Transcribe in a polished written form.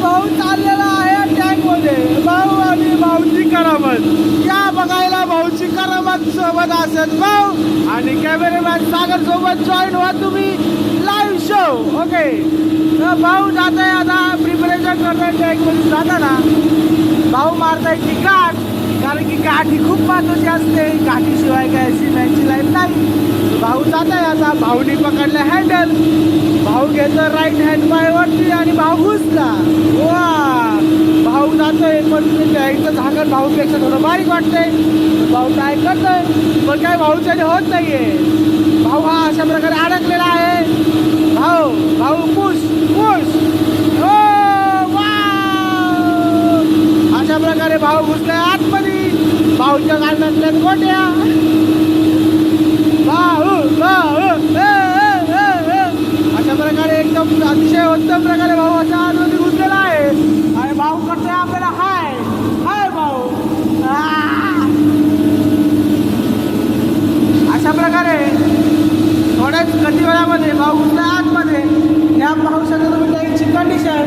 भाऊ चाललेला आहे टँक मध्ये. भाऊ आणि भाऊची करामत या बघायला. भाऊची करामत सोबत असत भाऊ आणि कॅमेरामॅन सागर सोबत जॉईन व्हा तुम्ही लाईव्ह शो. ओके भाऊ जात आहे आता प्रिपरेशन करतोय टँक मध्ये जाताना. भाऊ मारताय की गाठ, कारण की गाठ ही खूप महत्वाची असते. गाठीशिवाय काय सिमेंटची लाईफ नाही. भाऊ जात आहे आता. भाऊनी पकडलं हँडल. भाऊ घेतो राईट हँड पाय वरती आणि भाऊ घुसला. वा भाऊ जातोय पण इथं झाकण भाऊपेक्षा थोडं बारीक वाटतंय. भाऊ काय करतोय पण काय भाऊच्याने होत नाहीये. भाऊ हा अशा प्रकारे अडकलेला आहे. भाऊ भाऊ पुश पुश. अशा प्रकारे भाऊ घुसलाय आतमध्ये. भाऊच्या कानातल्या गोट्या. भाऊ भाऊ अशा प्रकारे एकदम अतिशय उत्तम प्रकारे भाऊ अशा आतमध्ये घुसलेला आहे. आणि भाऊ करतोय आपल्याला हाय हाय भाऊ. अशा प्रकारे थोड्याच कमी वेळामध्ये भाऊ घुसलाय आतमध्ये. या पाहू शकता तुम्ही त्यांची कंडिशन.